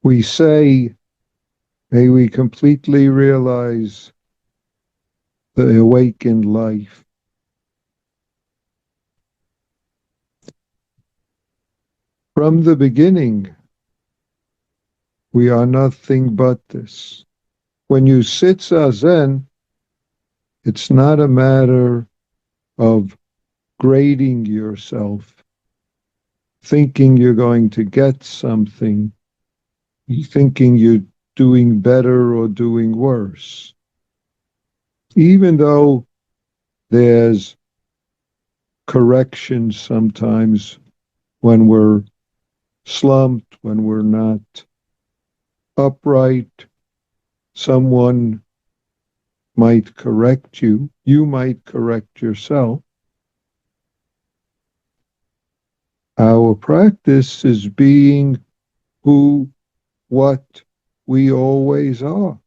We say, may we completely realize the awakened life. From the beginning, we are nothing but this. When you sit zazen, it's not a matter of grading yourself, thinking you're going to get something, thinking you're doing better or doing worse. Even though there's correction sometimes when we're slumped, when we're not upright, someone might correct you, you might correct yourself. Our practice is being who, what we always are.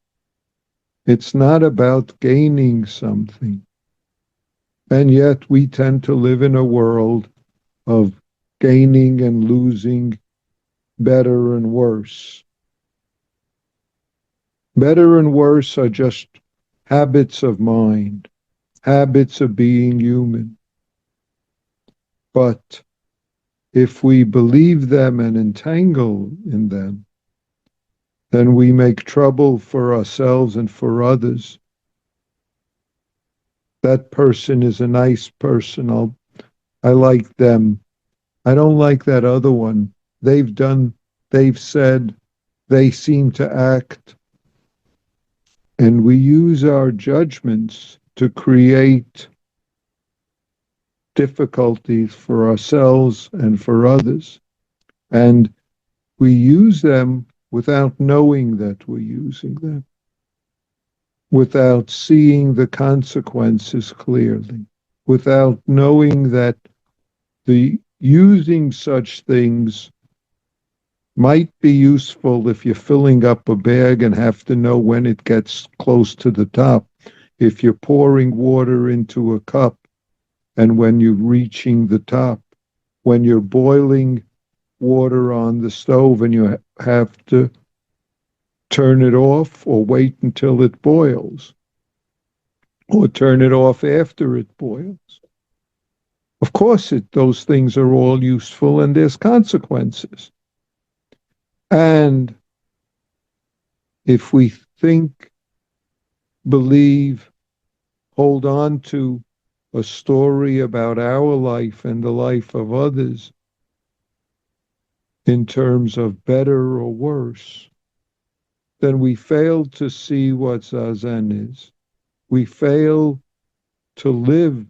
It's not about gaining something. And yet we tend to live in a world of gaining and losing, better and worse. Better and worse are just habits of mind, habits of being human. But if we believe them and entangle in them, then we make trouble for ourselves and for others. That person is a nice person. I like them. I don't like that other one. They've said, they seem to act. And we use our judgments to create difficulties for ourselves and for others. And we use them without knowing that we're using them, without seeing the consequences clearly, without knowing that the using such things might be useful if you're filling up a bag and have to know when it gets close to the top. If you're pouring water into a cup and when you're reaching the top, when you're boiling water on the stove and you have to turn it off or wait until it boils, or turn it off after it boils. Of course, those things are all useful and there's consequences. And if we think, believe, hold on to a story about our life and the life of others in terms of better or worse, then we fail to see what Zazen is. We fail to live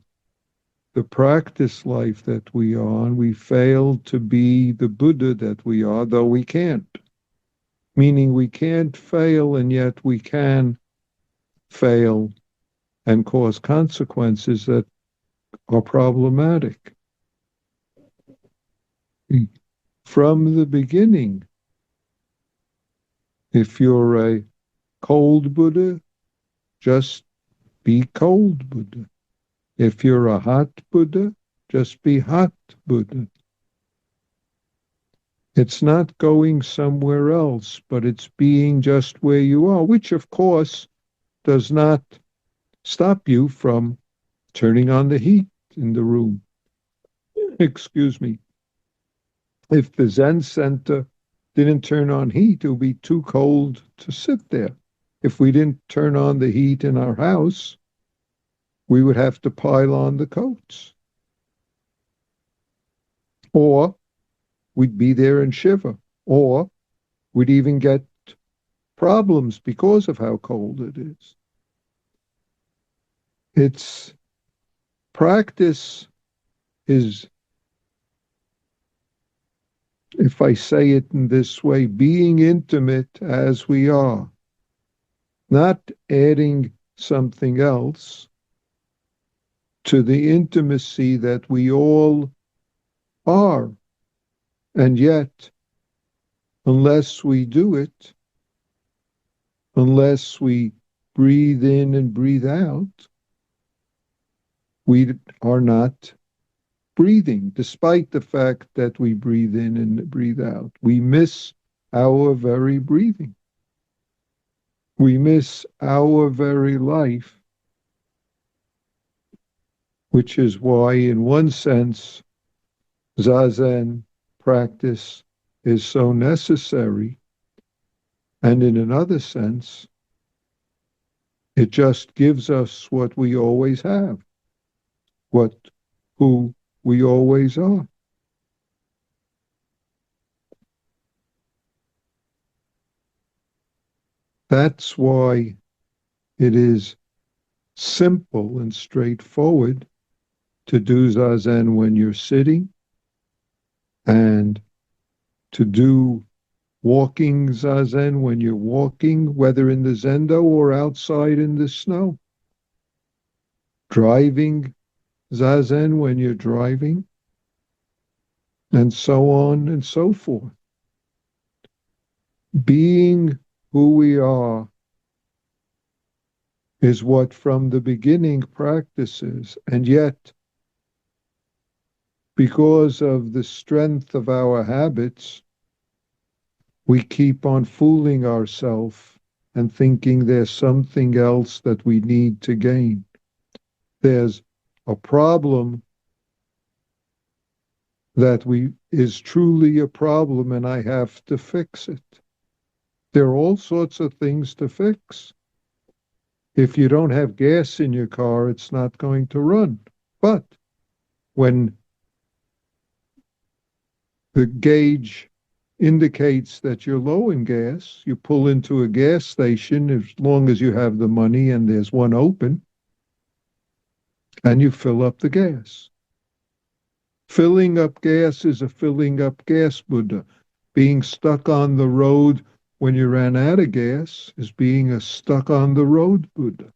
the practice life that we are, and we fail to be the Buddha that we are, though we can't. Meaning we can't fail, and yet we can fail and cause consequences that are problematic. From the beginning, if you're a cold Buddha, just be cold Buddha. If you're a hot Buddha, just be hot Buddha. It's not going somewhere else, but it's being just where you are, which of course does not stop you from turning on the heat in the room. Excuse me. If the Zen center didn't turn on heat, it would be too cold to sit there. If we didn't turn on the heat in our house, we would have to pile on the coats. Or we'd be there and shiver. Or we'd even get problems because of how cold it is. Its practice is, if I say it in this way, being intimate as we are, not adding something else to the intimacy that we all are. And yet, unless we do it, unless we breathe in and breathe out, we are not breathing, despite the fact that we breathe in and breathe out. We miss our very breathing. We miss our very life, which is why, in one sense, Zazen practice is so necessary, and in another sense, it just gives us what we always have, what who we always are. That's why it is simple and straightforward to do Zazen when you're sitting, and to do walking Zazen when you're walking, whether in the Zendo or outside in the snow. Driving Zazen when you're driving, and so on and so forth. Being who we are is what from the beginning practices, and yet, because of the strength of our habits, we keep on fooling ourselves and thinking there's something else that we need to gain. There's a problem that is truly a problem and I have to fix it. There are all sorts of things to fix. If you don't have gas in your car, it's not going to run. But when the gauge indicates that you're low in gas, you pull into a gas station as long as you have the money and there's one open, and you fill up the gas. Filling up gas is a filling up gas Buddha. Being stuck on the road when you ran out of gas is being a stuck on the road Buddha.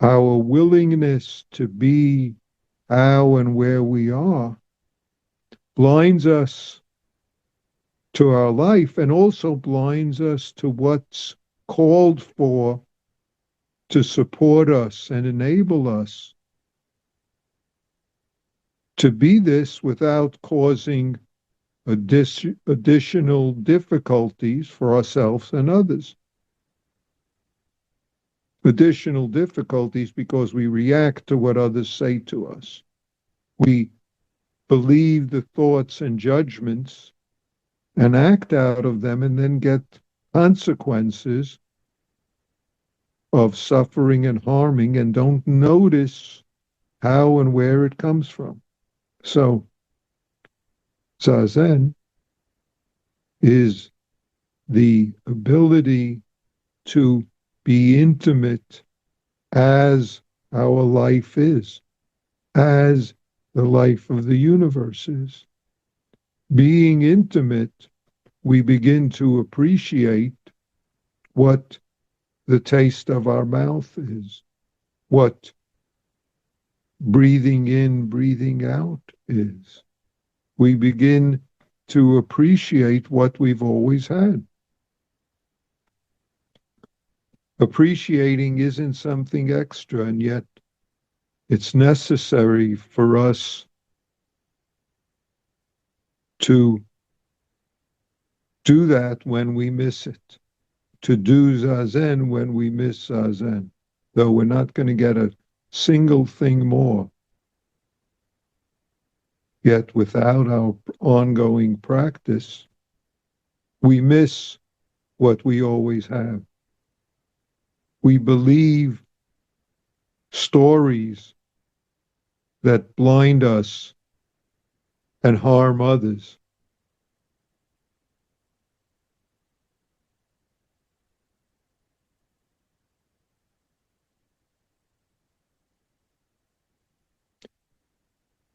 Our willingness to be how and where we are blinds us to our life and also blinds us to what's called for to support us and enable us to be this without causing additional difficulties for ourselves and others. Additional difficulties because we react to what others say to us. We believe the thoughts and judgments and act out of them and then get consequences of suffering and harming and don't notice how and where it comes from. So, Zazen is the ability to be intimate as our life is, as the life of the universe is. Being intimate, we begin to appreciate what the taste of our mouth is, what breathing in, breathing out is. We begin to appreciate what we've always had. Appreciating isn't something extra, and yet it's necessary for us to do that when we miss it, to do Zazen when we miss Zazen, though we're not going to get a single thing more. Yet without our ongoing practice, we miss what we always have. We believe stories that blind us and harm others.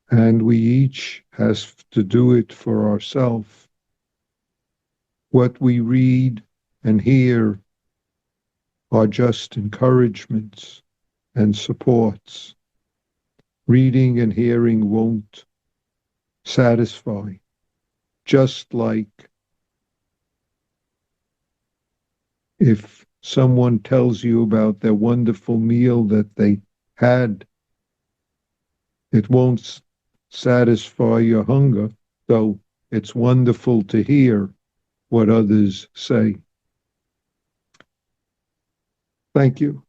And we each has to do it for ourselves. What we read and hear are just encouragements and supports. Reading and hearing won't satisfy, just like if someone tells you about their wonderful meal that they had, it won't satisfy your hunger, though it's wonderful to hear what others say. Thank you.